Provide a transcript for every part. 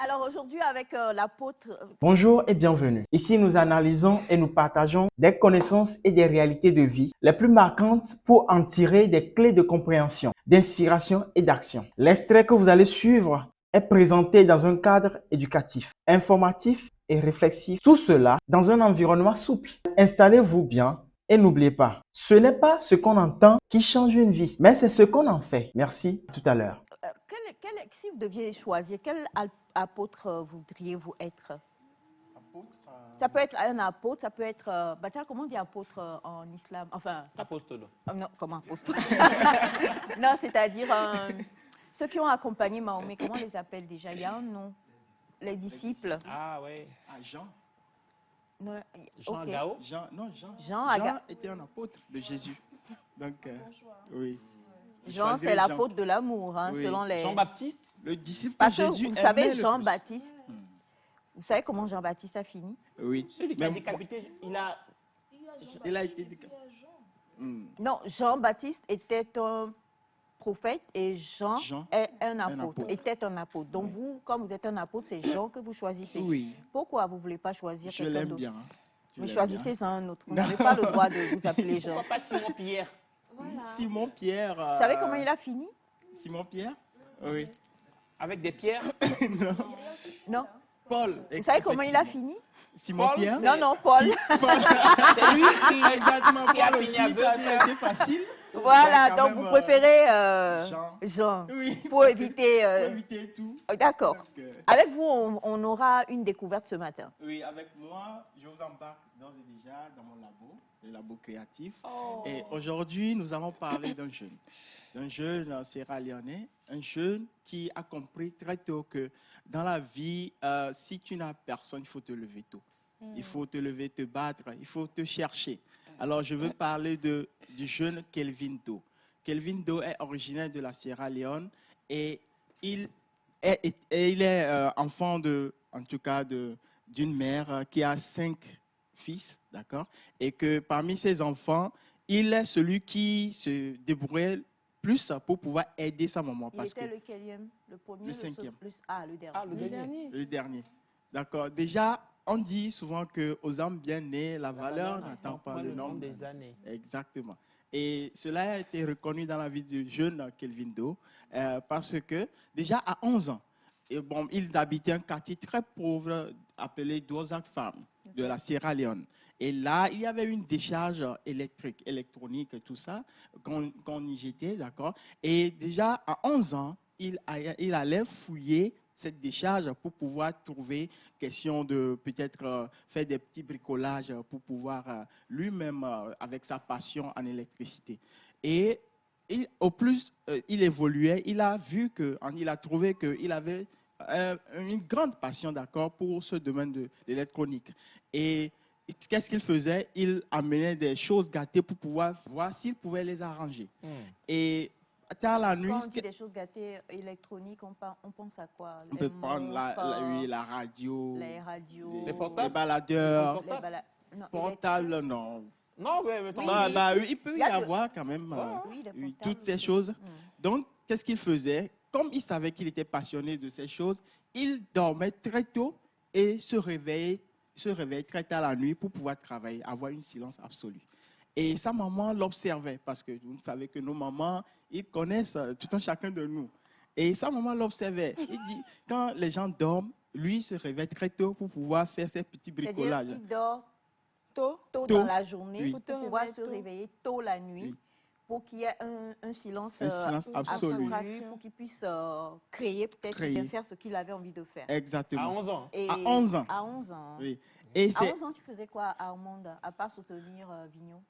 Alors aujourd'hui avec l'apôtre... Bonjour et bienvenue. Ici, nous analysons et nous partageons des connaissances et des réalités de vie les plus marquantes pour en tirer des clés de compréhension, d'inspiration et d'action. L'extrait que vous allez suivre est présenté dans un cadre éducatif, informatif et réflexif. Tout cela dans un environnement souple. Installez-vous bien et n'oubliez pas, ce n'est pas ce qu'on entend qui change une vie, mais c'est ce qu'on en fait. Merci, à tout à l'heure. si vous deviez choisir, quel apôtre voudriez-vous être? Apôtre, Ça peut être un apôtre, ça peut être... comment on dit apôtre en islam? Enfin, apostole. Non, comment apôtre? Non, c'est-à-dire ceux qui ont accompagné Mahomet, comment on les appelle déjà? Il y a un nom. Les disciples. Ah ouais. Ah, Jean. Non, Jean ok. Gao. Jean était un apôtre de Jésus. Donc, oui. Jean, c'est l'apôtre de l'amour, hein, Oui. selon les... Jean-Baptiste. Le disciple Parce de que Jésus. vous savez, aimait le Jean-Baptiste, plus. vous savez comment Jean-Baptiste a fini? Oui. Celui qui a Même décapité, il a... Il a été décapité. Non, Jean-Baptiste était un prophète et Jean est un apôtre, était un apôtre. Donc vous, comme vous êtes un apôtre, c'est Jean que vous choisissez. Oui. Pourquoi vous ne voulez pas choisir Je quelqu'un l'aime d'autre? bien. Mais choisissez un autre. Vous n'avez pas le droit de vous appeler Jean. Pourquoi pas Simon-Pierre? Voilà. Simon-Pierre. Vous savez comment il a fini? Simon-Pierre? Oui. Avec des pierres? Non. Paul. Vous savez comment il a fini? Simon-Pierre? Non, non, Paul. C'est lui qui... Exactement. Qui a Paul fini aussi, ça a aveugle. été facile. Voilà, Quand donc même, vous préférez Jean. Jean Oui, pour parce que- éviter... Pour éviter tout. D'accord. Donc, Avec vous, on aura une découverte ce matin. oui, avec moi, je vous embarque d'ores et déjà dans mon labo, le labo créatif. Oh. Et aujourd'hui, nous allons parler d'un jeune sierra-léonais, un jeune qui a compris très tôt que dans la vie, si tu n'as personne, il faut te lever tôt. Il faut te lever, te battre, il faut te chercher. Alors, je veux parler du jeune Kelvin Do. Kelvin Do est originaire de la Sierra Leone et il est enfant d'une mère qui a 5 fils, d'accord? Et que parmi ses enfants, il est celui qui se débrouille plus pour pouvoir aider sa maman. Il était lequelième? Le premier? Le cinquième. Le dernier. Ah, le dernier. Le dernier. D'accord. Déjà, on dit souvent qu'aux hommes bien nés, la valeur n'attend pas le nombre des années. Exactement. Et cela a été reconnu dans la vie du jeune Kelvin Do parce que déjà à 11 ans, ils habitaient un quartier très pauvre appelé Dozak Farm de la Sierra Leone. Et là, il y avait une décharge électronique, tout ça, qu'on y jetait, d'accord. Et déjà à 11 ans, il allait fouiller cette décharge pour pouvoir trouver question de peut-être faire des petits bricolages pour pouvoir lui-même, avec sa passion en électricité. Et au plus il évoluait, il a trouvé qu'il avait une grande passion, d'accord, pour ce domaine de l'électronique. Et qu'est-ce qu'il faisait? Il amenait des choses gâtées pour pouvoir voir s'il pouvait les arranger. Et tard la nuit... Quand on dit des choses gâtées électroniques, on pense à quoi? On peut prendre la radio, les radios, Les portables, les baladeurs, non, portables, non. Non, mais Il peut y avoir quand même toutes ces choses. Donc, qu'est-ce qu'il faisait? Comme il savait qu'il était passionné de ces choses, il dormait très tôt et se réveillait très tard la nuit pour pouvoir travailler, avoir une silence absolue. Et sa maman l'observait parce que vous savez que nos mamans, ils connaissent tout un chacun de nous. Et sa maman l'observait. Il dit, quand les gens dorment, lui se réveille très tôt pour pouvoir faire ses petits bricolages. Il dort tôt dans la journée pour pouvoir se réveiller tôt la nuit pour qu'il y ait un silence absolu pour qu'il puisse créer, peut-être bien faire ce qu'il avait envie de faire. Exactement. À 11 ans. À 11 ans. À 11 ans. Oui. Et à 11 ans, tu faisais quoi à Armande, à part soutenir Vignon?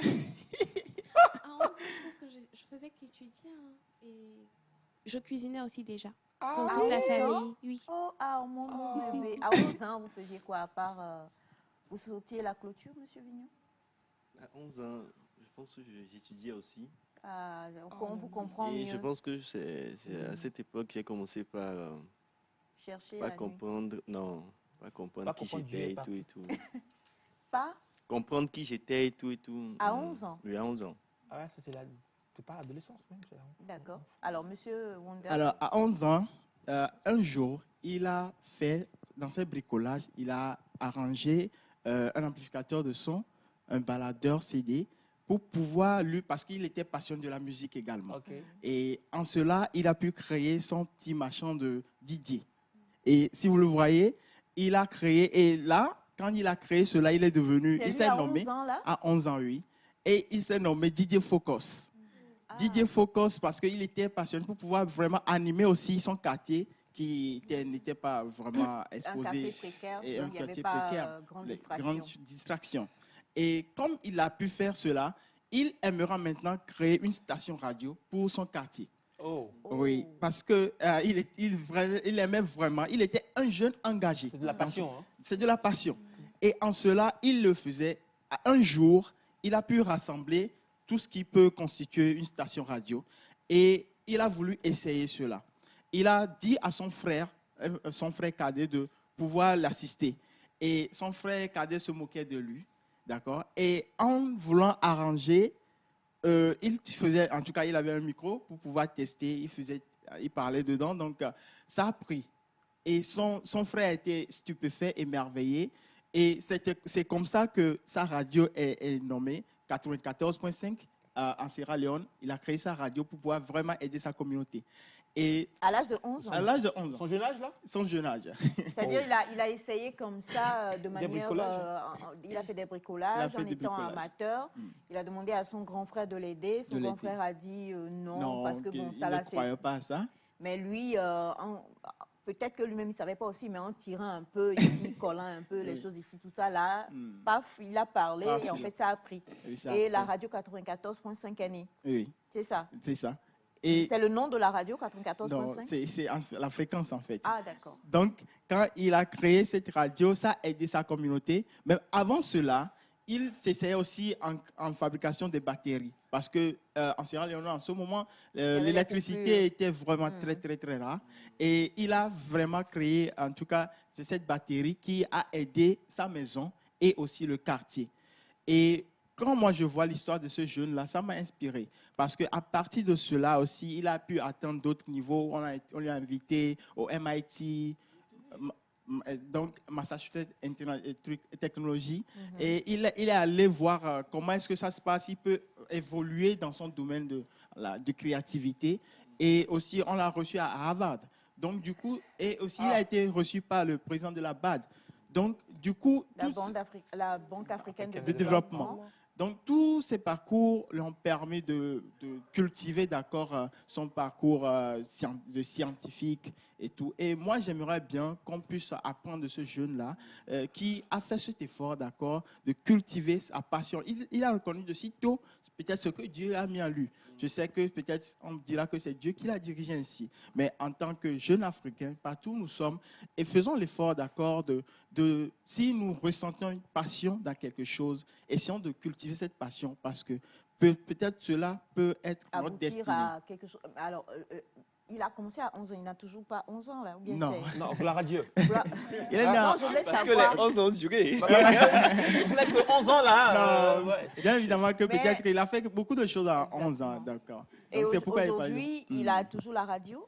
À 11 ans, je pense que je faisais qu'étudier et je cuisinais aussi déjà pour toute la famille. Oui. Oh, Armande, mon bébé. À 11 ans, vous faisiez quoi à part vous sautiez la clôture, monsieur Vignon? À 11 ans, je pense que j'étudiais aussi. On vous comprend Et mieux. je pense que c'est à cette époque que j'ai commencé par Chercher pas la comprendre, nuit. Non, pas comprendre qui j'étais et tout et tout. Pas Comprendre qui j'étais et tout et tout. À 11 ans? Oui, à 11 ans. Ah ouais, ça c'est pas l'adolescence même. D'accord. Alors, monsieur Wonder. Alors, à 11 ans, un jour, il a fait, dans ses bricolages, il a arrangé un amplificateur de son, un baladeur CD, pour pouvoir lui, parce qu'il était passionné de la musique également. Okay. Et en cela, il a pu créer son petit machin de DJ. Et si vous le voyez, il a créé, et là, quand il a créé cela, il est devenu, il s'est nommé, 11 ans, là? à 11 ans, oui, et il s'est nommé DJ Focus. DJ Focus parce qu'il était passionné pour pouvoir vraiment animer aussi son quartier qui n'était pas vraiment exposé. Un quartier précaire, et donc un il n'y avait quartier pas précaire, grande distraction. Et comme il a pu faire cela, il aimera maintenant créer une station radio pour son quartier. Oh. Oui, parce que il aimait vraiment, il était un jeune engagé. C'est de la passion. Hein? C'est de la passion. Et en cela, il le faisait. Un jour, il a pu rassembler tout ce qui peut constituer une station radio. Et il a voulu essayer cela. Il a dit à son frère cadet, de pouvoir l'assister. Et son frère cadet se moquait de lui. D'accord? Et en voulant arranger, en tout cas, il avait un micro pour pouvoir tester. Il parlait dedans. Donc, ça a pris. Et son frère était stupéfait, émerveillé. Et c'est comme ça que sa radio est nommée 94.5 en Sierra Leone. Il a créé sa radio pour pouvoir vraiment aider sa communauté. Et à l'âge de 11 ans. À l'âge de 11 ans. Son jeune âge, là? Son jeune âge. C'est-à-dire il a essayé comme ça, de manière... il a fait des bricolages en étant amateur. Il a demandé à son grand frère de l'aider. Son grand frère a dit non, parce que bon, ça là, c'est... Il ne croyait pas à ça. Mais lui, peut-être que lui-même, il ne savait pas aussi, mais en tirant un peu ici, collant un peu les choses ici, tout ça, là, paf, il a parlé et en fait, ça a pris. Oui, et la radio 94.5 années. Oui. C'est ça. C'est ça. C'est le nom de la radio 94.5? Non, c'est la fréquence, en fait. Ah, d'accord. Donc, quand il a créé cette radio, ça a aidé sa communauté. Mais avant cela, il s'essayait aussi en fabrication de batteries. Parce qu'en Sierra Leone, en ce moment, l'électricité était vraiment très, très, très rare. Et il a vraiment créé, en tout cas, cette batterie qui a aidé sa maison et aussi le quartier. Et quand moi je vois l'histoire de ce jeune-là, ça m'a inspiré. Parce qu'à partir de cela aussi, il a pu atteindre d'autres niveaux. On lui a invité au MIT, donc Massachusetts Technology. Et il est allé voir comment est-ce que ça se passe. Il peut évoluer dans son domaine de créativité. Et aussi, on l'a reçu à Harvard. Donc, du coup, et aussi, il a été reçu par le président de la BAD. Donc, du coup... La Banque africaine de développement. Donc, tous ces parcours lui ont permis de cultiver, d'accord, son parcours de scientifique et tout. Et moi, j'aimerais bien qu'on puisse apprendre de ce jeune-là qui a fait cet effort, d'accord, de cultiver sa passion. Il a reconnu de sitôt peut-être ce que Dieu a mis en lui. Je sais que peut-être on dira que c'est Dieu qui l'a dirigé ainsi. Mais en tant que jeune Africain, partout où nous sommes, et faisons l'effort, d'accord, si nous ressentons une passion dans quelque chose, essayons de cultiver cette passion parce que peut-être cela peut être notre destinée. À quelque chose. Alors, il a commencé à 11 ans, il n'a toujours pas 11 ans là, ou bien non, gloire à Dieu. Il est là. Parce que les 11 ans ont duré. Si ce n'est que 11 ans là. Bien évidemment que peut-être qu'il a fait beaucoup de choses à 11 ans, d'accord. Et aujourd'hui, il a toujours la radio.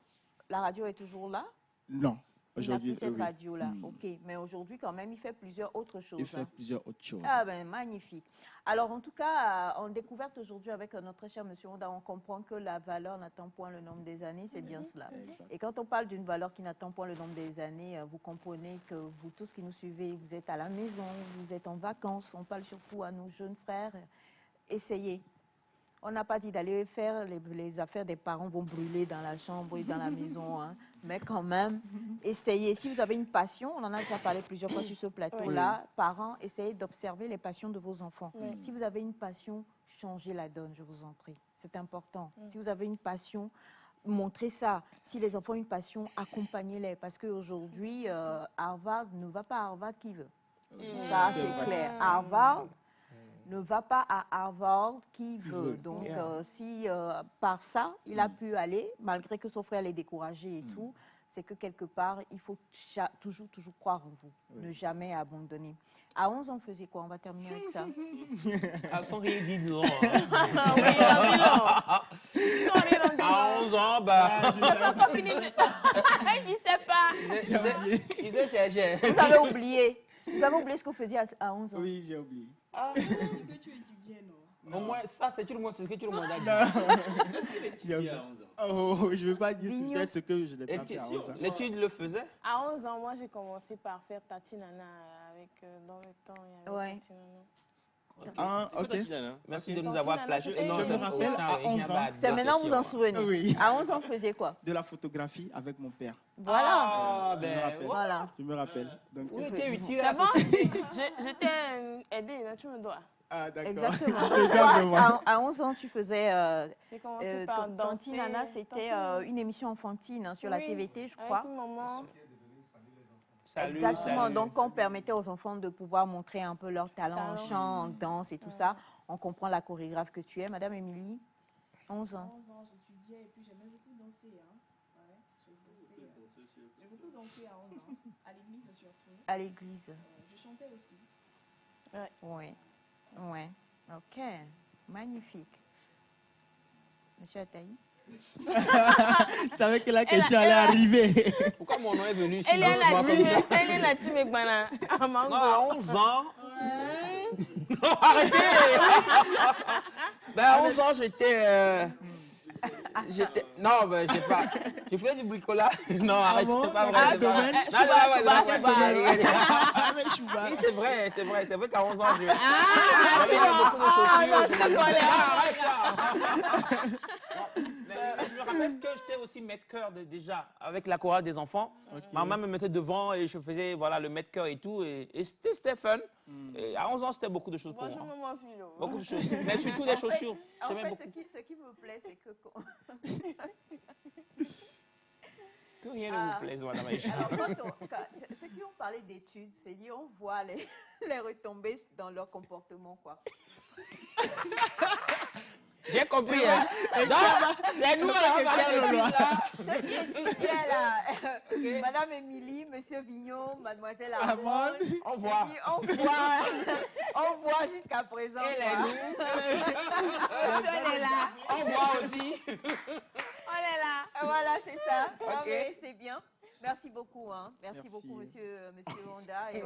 La radio est toujours là? Non. Il n'a plus cette radio-là, ok. Mais aujourd'hui, quand même, il fait plusieurs autres choses. Il fait plusieurs autres choses. Ah ben, magnifique. Alors, en tout cas, en découverte aujourd'hui avec notre cher monsieur Honda, on comprend que la valeur n'attend point le nombre des années, c'est bien cela. Et quand on parle d'une valeur qui n'attend point le nombre des années, vous comprenez que vous tous qui nous suivez, vous êtes à la maison, vous êtes en vacances, on parle surtout à nos jeunes frères. Essayez. On n'a pas dit d'aller faire les affaires des parents vont brûler dans la chambre et dans la maison, hein. Mais quand même, essayez. Si vous avez une passion, on en a déjà parlé plusieurs fois sur ce plateau-là, parents, essayez d'observer les passions de vos enfants. Si vous avez une passion, changez la donne, je vous en prie. C'est important. Si vous avez une passion, montrez ça. Si les enfants ont une passion, accompagnez-les. Parce qu'aujourd'hui, Harvard ne va pas à Harvard qui veut. Ça, c'est clair. Harvard ne va pas à Harvard qui veut. Donc, si par ça, il a pu aller, malgré que son frère l'ait découragé et tout, c'est que quelque part, il faut toujours croire en vous, ne jamais abandonner. À 11 ans, on faisait quoi? On va terminer avec ça. Sans rien dire de long. À 11 ans, bah. Il ne sait pas. Il sait chercher. Vous avez oublié. Vous avez oublié ce que vous faisiez à 11 ans. Oui, j'ai oublié. C'est que tu étudiais, non? Au moins, ça, c'est tout le monde, c'est ce que tout le monde a dit. Est-ce qu'il étudiait à 11 ans? Oh, je ne veux pas dire peut-être ce que je n'ai pas fait à 11 ans. L'étude le faisait? À 11 ans, moi, j'ai commencé par faire Tati Nana avec, dans le temps. Il y avait Ouais. Tati Nana. Ah, ok. Merci de nous avoir placé. Je me rappelle, à 11 ans. C'est maintenant vous en souvenez. Oui. À 11 ans, vous faisiez quoi? De la photographie avec mon père. Voilà. Ah, Je me rappelle. Voilà. Je me rappelle. Donc, Vous étiez utile à la C'est bon? société. Je t'ai aidé, là, tu me dois. ah, d'accord. Exactement. Je dois vraiment. À 11 ans, tu faisais J'ai commencé par danser. Tanti Nana, c'était une émission enfantine hein, sur la Oui, TVT, je crois. Avec une maman. Salut, Exactement. salut. Donc, on permettait aux enfants de pouvoir montrer un peu leur talent en chant, en danse et tout ça. On comprend la chorégraphe que tu es, Madame Émilie. 11 ans. 11 ans, j'étudiais et puis j'aimais beaucoup danser. Hein. Ouais, j'ai beaucoup dansé à 11 ans, à l'église surtout. À l'église. Je chantais aussi. Oui. Oui. Ok. Magnifique. Monsieur Ataï? Tu savais que la question allait arriver. Pourquoi mon nom est venu ici? Elle est la team Egbana. Non, à 11 ans. Non, arrêtez! Ben, à 11 ans, j'étais. Non, ben, je sais pas. Je faisais du bricolage. Non, arrête, bon? c'est pas vrai. Ah, c'est pas domaine? vrai. Ah, mais Chouba. Oui, c'est vrai qu'à 11 ans, j'avais beaucoup de chaussures. Arrête ça! Mais je me rappelle que j'étais aussi maître chœur déjà avec la chorale des enfants. Maman me mettait devant et je faisais voilà, le maître chœur et tout. Et c'était fun. Et à 11 ans, c'était beaucoup de choses pour Bonjour, moi. maman Philo. Beaucoup de choses. Mais surtout des chaussures. En J'aimais fait, beaucoup. ce qui me plaît, c'est que... Que rien ne vous plaise, madame Aïcha. Alors, ceux qui ont parlé d'études, c'est dire on voit les retombées dans leur comportement, quoi. J'ai compris. Hein? Donc, c'est nous, là, on va parler d'études, là. Ceux qui étudiaient là, Madame Émilie, Monsieur Vignon, Mademoiselle Armand, On voit. on voit jusqu'à présent. Elle quoi. est nous. Elle est là. On voit aussi. On est là. Voilà, c'est ça. Ok. Non, mais c'est bien. Merci beaucoup. Hein. Merci beaucoup, monsieur Honda. Et...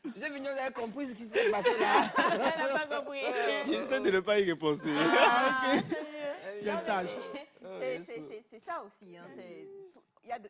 Vous avez compris ce qui s'est passé là. Elle n'a pas compris. J'essaie de ne pas y repenser. Je sache. C'est ça aussi. Hein.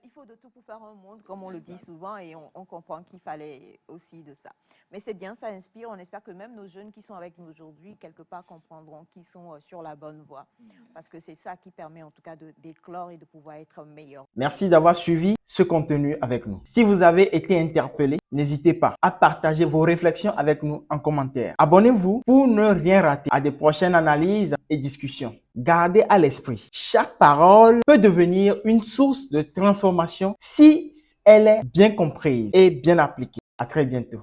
Il faut de tout pour faire un monde, comme on le dit souvent, et on comprend qu'il fallait aussi de ça. Mais c'est bien, ça inspire. On espère que même nos jeunes qui sont avec nous aujourd'hui, quelque part, comprendront qu'ils sont sur la bonne voie. Parce que c'est ça qui permet en tout cas d'éclore et de pouvoir être meilleur. Merci d'avoir suivi ce contenu avec nous. Si vous avez été interpellé, n'hésitez pas à partager vos réflexions avec nous en commentaire. Abonnez-vous pour ne rien rater à des prochaines analyses et discussions. Gardez à l'esprit, chaque parole peut devenir une source de transformation si elle est bien comprise et bien appliquée. À très bientôt.